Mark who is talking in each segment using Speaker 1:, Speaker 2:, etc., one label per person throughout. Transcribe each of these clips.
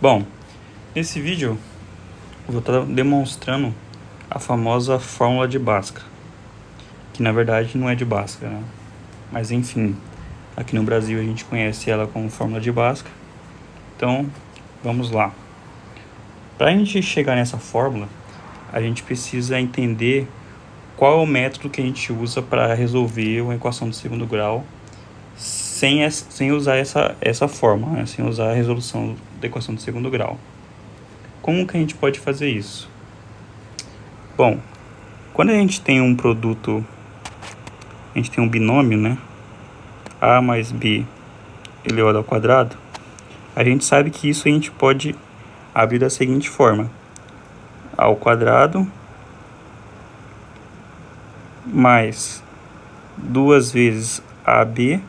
Speaker 1: Bom, nesse vídeo eu vou estar demonstrando a famosa fórmula de Bhaskara, que na verdade não é de Bhaskara, né? Mas enfim, aqui no Brasil a gente conhece ela como fórmula de Bhaskara. Então, vamos lá. Para a gente chegar nessa fórmula, a gente precisa entender qual é o método que a gente usa para resolver uma equação de segundo grau sem usar essa fórmula, né? Sem usar a resolução da equação de segundo grau. Como que a gente pode fazer isso? Bom, quando a gente tem um produto, a gente tem um binômio, né? A mais B elevado ao quadrado, a gente sabe que isso a gente pode abrir da seguinte forma: A ao quadrado mais 2 vezes AB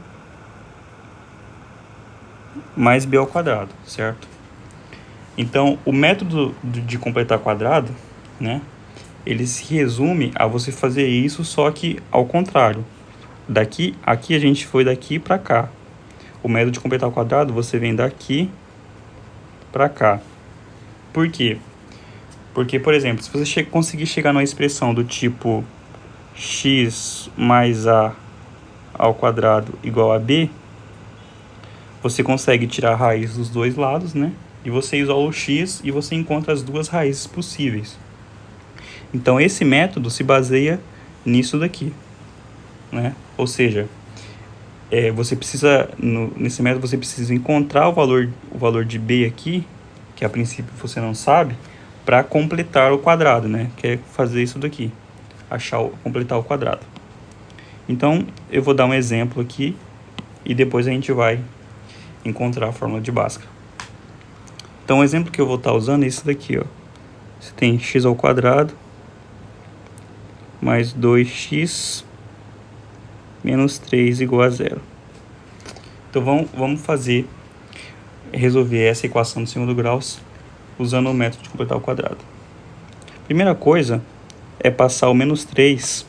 Speaker 1: mais B ao quadrado, certo? Então, o método de completar quadrado, né? Ele se resume a você fazer isso, só que ao contrário. Aqui a gente foi daqui para cá. O método de completar o quadrado, você vem daqui para cá. Por quê? Porque, por exemplo, se você conseguir chegar numa expressão do tipo x mais a ao quadrado igual a b, você consegue tirar a raiz dos dois lados, né? E você isola o x e você encontra as duas raízes possíveis. Então, esse método se baseia nisso daqui, né? Ou seja, nesse método você precisa encontrar o valor de b aqui, que a princípio você não sabe, para completar o quadrado, né? Que é fazer isso daqui, completar o quadrado. Então, eu vou dar um exemplo aqui e depois a gente vai encontrar a fórmula de Bhaskara. Então, o exemplo que eu vou estar usando é esse daqui, ó. Você tem x ao quadrado mais 2x menos 3 igual a 0. Então, vamos resolver essa equação de segundo grau usando o método de completar o quadrado. Primeira coisa é passar o menos 3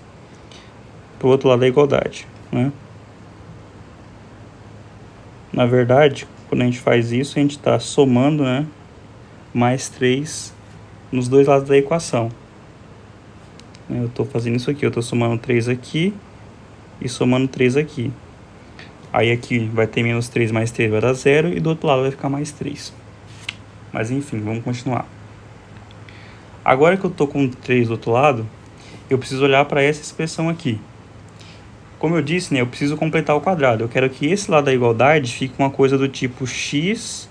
Speaker 1: para o outro lado da igualdade, né? Na verdade, quando a gente faz isso, a gente está somando, né, mais 3 nos dois lados da equação. Eu estou fazendo isso aqui, eu estou somando 3 aqui e somando 3 aqui. Aí aqui vai ter menos 3 mais 3 vai dar 0 e do outro lado vai ficar mais 3. Mas enfim, vamos continuar. Agora que eu estou com 3 do outro lado, eu preciso olhar para essa expressão aqui. Como eu disse, né, eu preciso completar o quadrado. Eu quero que esse lado da igualdade fique uma coisa do tipo x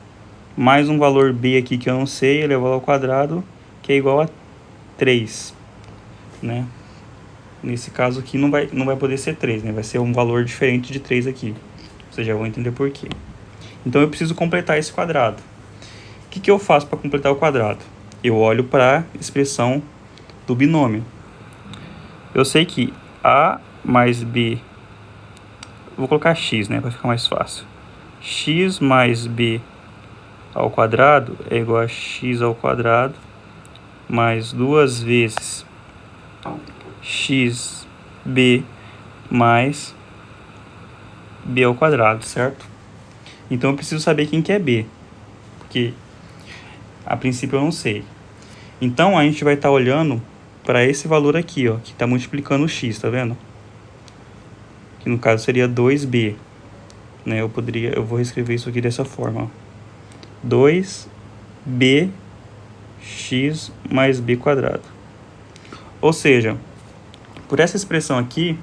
Speaker 1: mais um valor b aqui que eu não sei, elevado ao quadrado, que é igual a 3. Né? Nesse caso aqui não vai poder ser 3, né? Vai ser um valor diferente de 3 aqui. Vocês já vão entender por quê. Então eu preciso completar esse quadrado. O que eu faço para completar o quadrado? Eu olho para a expressão do binômio. Eu sei que a mais b, vou colocar x, né, para ficar mais fácil. X mais b ao quadrado é igual a x ao quadrado mais 2 vezes xb mais b ao quadrado, certo? Então eu preciso saber quem que é b, porque a princípio eu não sei. Então a gente vai estar olhando para esse valor aqui, ó, que está multiplicando o x, tá vendo? Que no caso seria 2b, né? Eu vou reescrever isso aqui dessa forma, ó. 2b x mais b quadrado. Ou seja, por essa expressão aqui,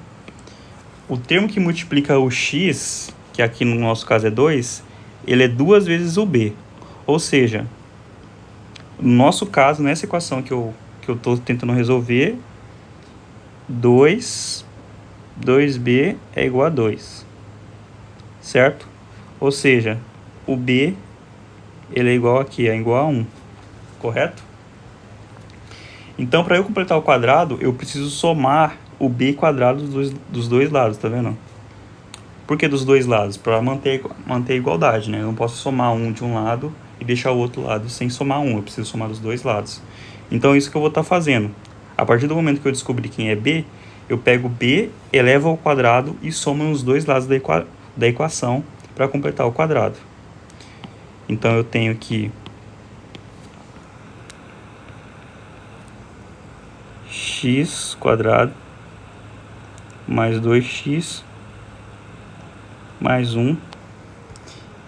Speaker 1: o termo que multiplica o x, que aqui no nosso caso é 2, ele é 2 vezes o b. Ou seja, no nosso caso, nessa equação que eu estou tentando resolver, 2b é igual a 2, certo? Ou seja, o b ele é igual aqui, é igual a 1, correto? Então, para eu completar o quadrado, eu preciso somar o b quadrado dos dois lados, tá vendo? Por que dos dois lados? Para manter a igualdade, né? Eu não posso somar um de um lado e deixar o outro lado sem somar um. Eu preciso somar dos dois lados. Então, isso que eu vou estar fazendo. A partir do momento que eu descobri quem é b, eu pego b, elevo ao quadrado e somo nos dois lados da equação para completar o quadrado. Então, eu tenho que x quadrado mais 2x mais 1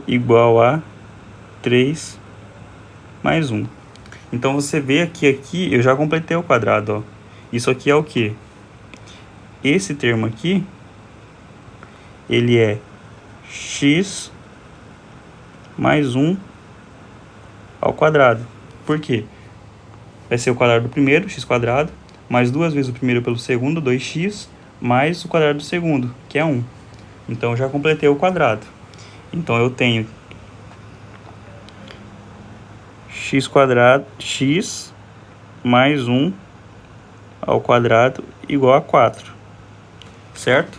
Speaker 1: igual a 3 mais 1. Então você vê aqui eu já completei o quadrado, ó. Isso aqui é o quê? Esse termo aqui, ele é x mais 1 ao quadrado. Por quê? Vai ser o quadrado do primeiro, x quadrado, mais 2 vezes o primeiro pelo segundo, 2x, mais o quadrado do segundo, que é 1. Então, eu já completei o quadrado. Então, eu tenho x quadrado, x mais 1 ao quadrado igual a 4. Certo?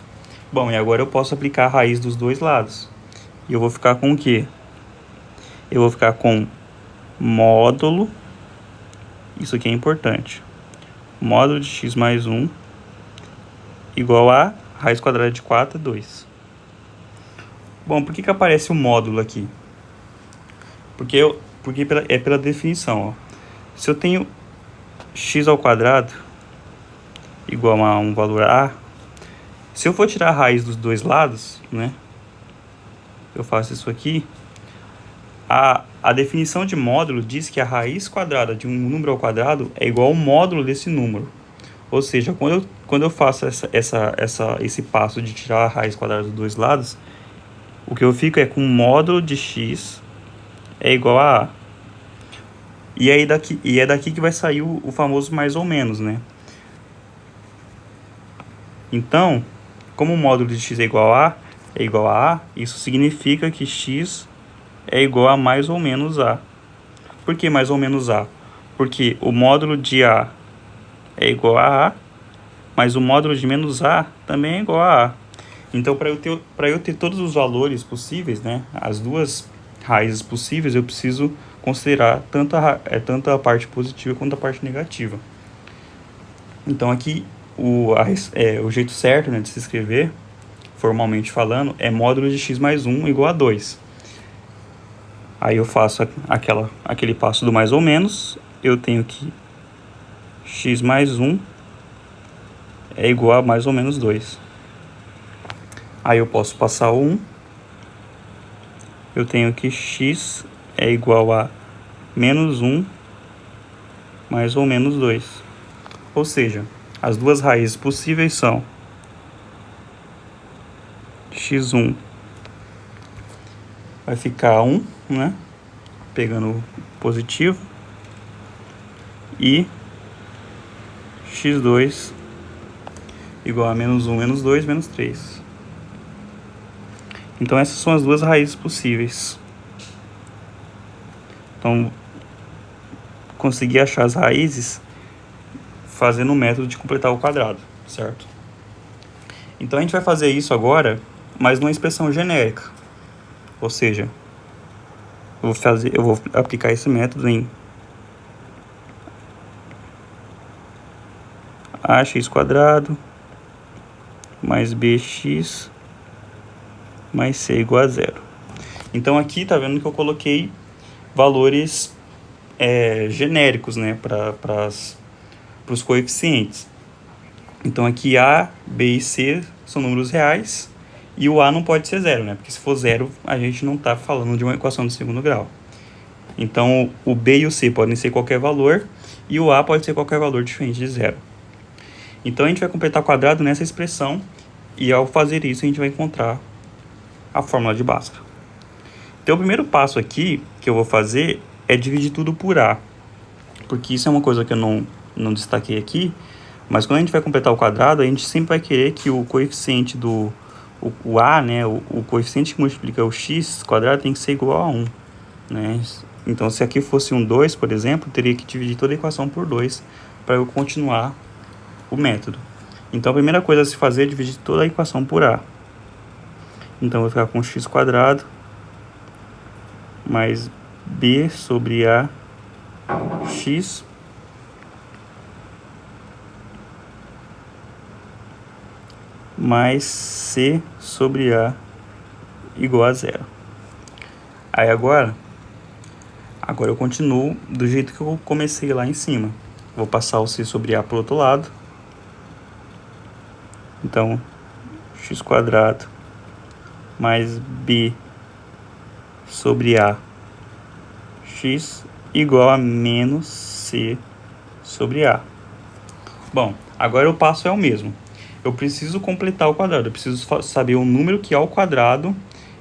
Speaker 1: Bom, e agora eu posso aplicar a raiz dos dois lados. E eu vou ficar com o quê? Eu vou ficar com módulo, isso aqui é importante, módulo de x mais 1 igual a raiz quadrada de 4 é 2. Bom, por que aparece o módulo aqui? Porque é pela definição, ó. Se eu tenho x ao quadrado igual a um valor a, se eu for tirar a raiz dos dois lados, né, eu faço isso aqui, a definição de módulo diz que a raiz quadrada de um número ao quadrado é igual ao módulo desse número. Ou seja, quando eu faço esse passo de tirar a raiz quadrada dos dois lados, o que eu fico é com o módulo de x é igual a a. E é daqui que vai sair o famoso mais ou menos, né? Então, como o módulo de x é igual a a, isso significa que x é igual a mais ou menos a. Por que mais ou menos a? Porque o módulo de a é igual a, mas o módulo de menos a também é igual a. Então, para eu ter todos os valores possíveis, né, as duas raízes possíveis, eu preciso considerar tanto a parte positiva quanto a parte negativa. Então, aqui, o jeito certo, né, de se escrever, formalmente falando, é módulo de x mais 1 igual a 2. Aí eu faço aquele passo do mais ou menos, eu tenho que x mais 1 é igual a mais ou menos 2. Aí eu posso passar o 1. Eu tenho que x é igual a menos 1 mais ou menos 2. Ou seja, as duas raízes possíveis são x1 vai ficar 1, né? Pegando o positivo. E x2 igual a menos 1 menos 2 menos 3. Então, essas são as duas raízes possíveis. Então, consegui achar as raízes fazendo o método de completar o quadrado, certo? Então, a gente vai fazer isso agora, mas numa expressão genérica. Ou seja, eu vou aplicar esse método em ax quadrado mais bx mais c igual a 0. Então, aqui tá vendo que eu coloquei valores genéricos, né, para os coeficientes. Então, aqui A, B e C são números reais e o A não pode ser 0, né, porque se for 0, a gente não está falando de uma equação de segundo grau. Então, o B e o C podem ser qualquer valor e o A pode ser qualquer valor diferente de 0. Então, a gente vai completar o quadrado nessa expressão e, ao fazer isso, a gente vai encontrar a fórmula de Bhaskara. Então, o primeiro passo aqui que eu vou fazer é dividir tudo por A, porque isso é uma coisa que eu não destaquei aqui, mas quando a gente vai completar o quadrado, a gente sempre vai querer que o coeficiente o A, né, o coeficiente que multiplica o x quadrado tem que ser igual a 1, né? Então, se aqui fosse um 2, por exemplo, eu teria que dividir toda a equação por 2 para eu continuar o método. Então, a primeira coisa a se fazer é dividir toda a equação por A. Então, eu vou ficar com x quadrado mais b sobre a x mais c sobre a igual a 0. Aí agora eu continuo do jeito que eu comecei lá em cima. Vou passar o c sobre a para o outro lado Então, x quadrado mais b sobre a x igual a menos c sobre a. Bom, agora o passo é o mesmo. Eu preciso completar o quadrado. Eu preciso saber o número que é ao quadrado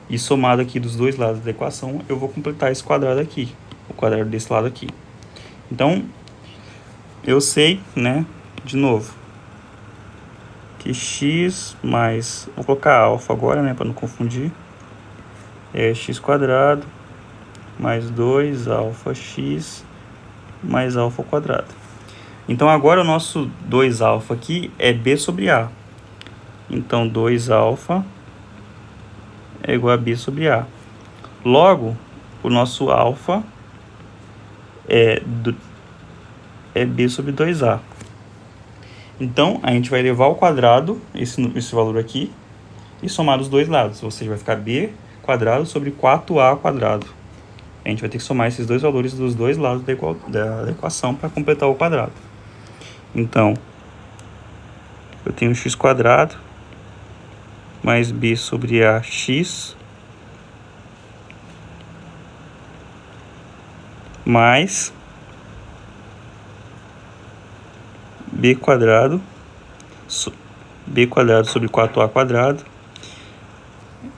Speaker 1: e somado aqui dos dois lados da equação, eu vou completar esse quadrado aqui. O quadrado desse lado aqui. Então, eu sei, né, de novo, que x mais... Vou colocar alfa agora, né, para não confundir. É x quadrado mais 2 alfa x mais alfa ao quadrado. Então, agora o nosso 2 alfa aqui é b sobre a. Então, 2 alfa é igual a b sobre a. Logo, o nosso alfa é b sobre 2a. Então, a gente vai levar ao quadrado esse valor aqui e somar os dois lados. Ou seja, vai ficar b quadrado sobre 4a quadrado. A gente vai ter que somar esses dois valores dos dois lados da equação para completar o quadrado. Então, eu tenho x quadrado mais b sobre ax mais b quadrado sobre 4a quadrado.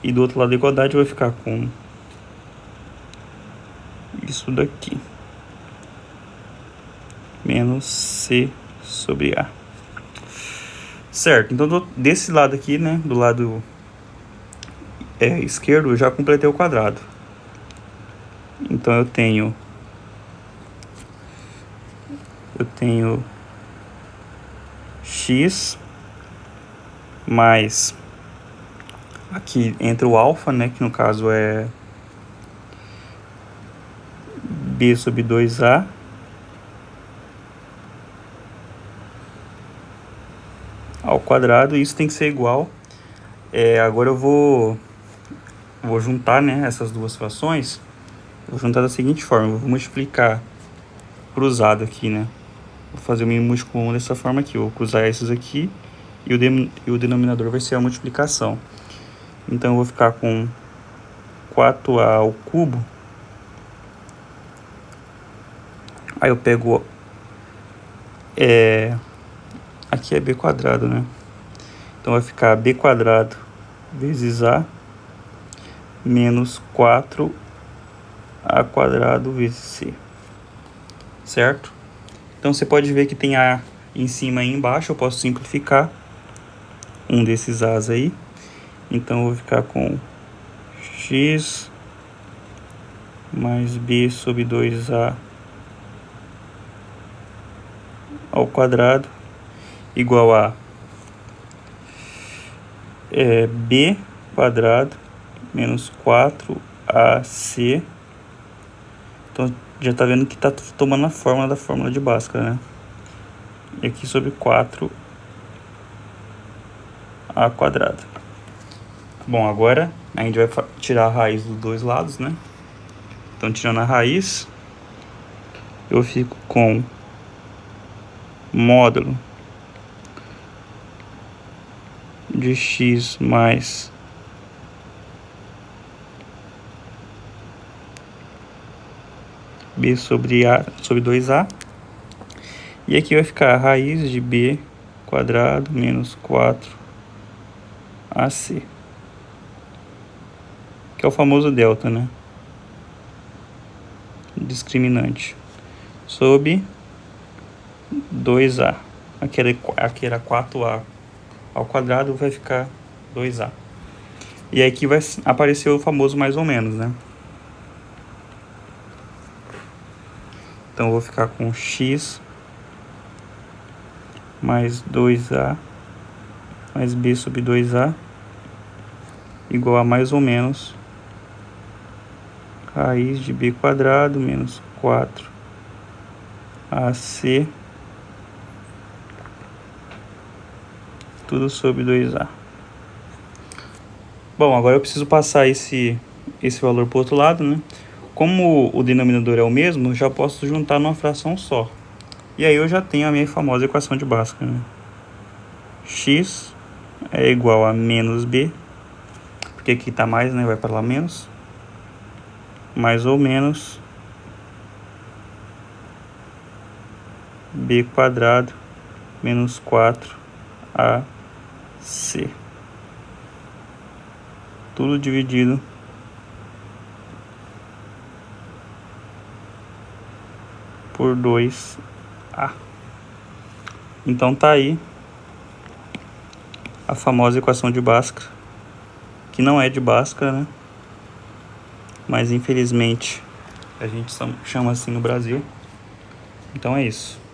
Speaker 1: E do outro lado da igualdade vai ficar com isso daqui, menos c sobre a. Certo, então desse lado aqui, né, do lado esquerdo, eu já completei o quadrado. Então eu tenho x mais, aqui entra o alfa, né, que no caso é b sobre 2a, ao quadrado, e isso tem que ser igual. Agora eu vou juntar, né, essas duas frações. Vou juntar da seguinte forma: eu vou multiplicar cruzado aqui, né? Vou fazer o mínimo comum dessa forma aqui. Eu vou cruzar esses aqui e o denominador vai ser a multiplicação. Então eu vou ficar com 4a ao cubo. Aí eu pego... aqui é b quadrado, né? Então vai ficar b quadrado vezes a menos 4a quadrado vezes c. Certo? Então você pode ver que tem a em cima e embaixo. Eu posso simplificar um desses a's aí. Então eu vou ficar com x mais b sobre 2a ao quadrado igual a b quadrado menos 4ac. Então já tá vendo que tá tomando a forma da fórmula de Bhaskara, né? E aqui sobre 4a quadrado. Bom, agora a gente vai tirar a raiz dos dois lados, né? Então, tirando a raiz, eu fico com módulo de x mais b sobre 2a. E aqui vai ficar a raiz de b quadrado menos 4ac, que é o famoso delta, né? Discriminante sobre 2a. Aqui era 4a ao quadrado, vai ficar 2a. E aqui vai aparecer o famoso mais ou menos, né? Então eu vou ficar com x mais 2a mais b sobre 2a igual a mais ou menos raiz de b quadrado menos 4ac tudo sobre 2a. Bom, agora eu preciso passar esse valor para o outro lado, né? Como o denominador é o mesmo, eu já posso juntar numa fração só. E aí eu já tenho a minha famosa equação de Bhaskara, né? X é igual a menos b, porque aqui tá mais, né? Vai para lá menos. Mais ou menos b quadrado menos 4ac. Tudo dividido por 2a. Então tá aí a famosa equação de Bhaskara, que não é de Bhaskara, né? Mas infelizmente a gente chama assim no Brasil. Então é isso.